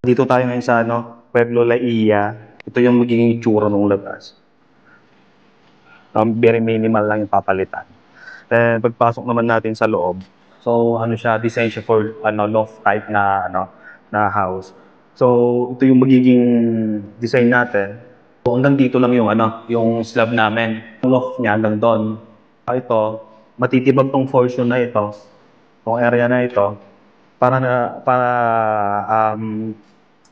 Dito tayo ngayon sa Pueblo Laia. Ito yung magiging itsura ng labas. Very minimal lang yung papalitan. Then pagpasok naman natin sa loob, so siya, design siya for loft type na house. So ito yung magiging design natin. So, hanggang dito lang yung yung slab namin. Yung loft niya hanggang doon. Ito, matitibag tong portion na ito, tong area na ito para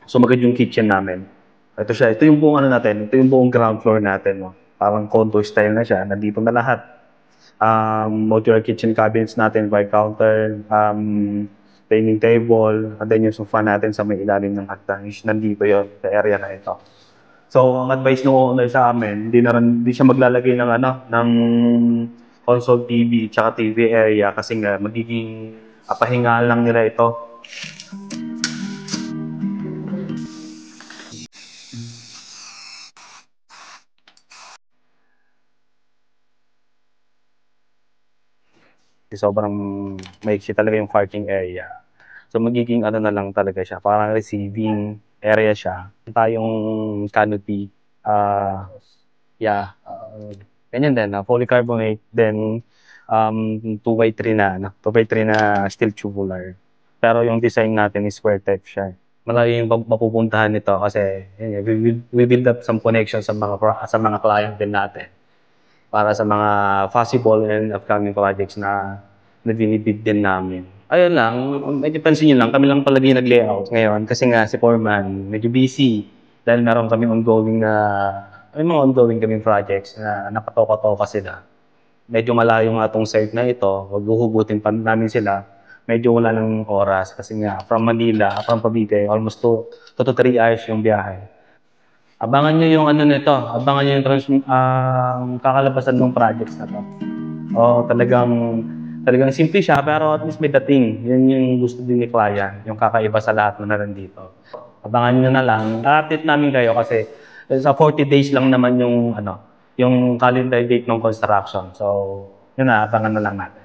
sumagad yung kitchen namin. Ito siya, ito yung buong natin, ito yung buong ground floor natin, no. Parang condo style na siya, nandito na lahat. Modular kitchen cabinets natin, by counter, dining table, and then yung sofa natin sa may ilalim ng hagdan, nandito yon sa area na ito. So, ang advice ng owner sa amin, hindi siya maglalagay ng console TV tsaka TV area kasi nga magiging pahingaan lang nila ito. Sobrang maiksi talaga yung parking area. So magiging na lang talaga siya, parang receiving area siya. Tayong canopy, ganyan din, fully carbonate, then 2x3 2x3 na steel tubular. Pero yung design natin is square type siya. Malayo yung mapupuntahan nito kasi we build up some connection sa mga client din natin para sa mga possible and upcoming projects na binibid din namin. Ayun lang, medyo pansin nyo lang, kami lang palagi nag-layout ngayon kasi nga si Foreman medyo busy dahil meron kami may mga ongoing kaming projects na napatoka-toka sila. Medyo malayo nga itong site na ito, huhugutin pa namin sila. Medyo wala ng oras kasi nga from Manila, from Cavite, almost 2 to 3 hours yung biyahe. Abangan nyo yung nito, abangan nyo yung kakalabasan ng projects na to. Talagang simple siya pero at least may dating. Yun yung gusto din ni client, yung kakaiba sa lahat na nandito. Abangan nyo na lang. I-update namin kayo kasi sa 40 days lang naman yung calendar date ng construction. So, yun na, abangan na lang natin.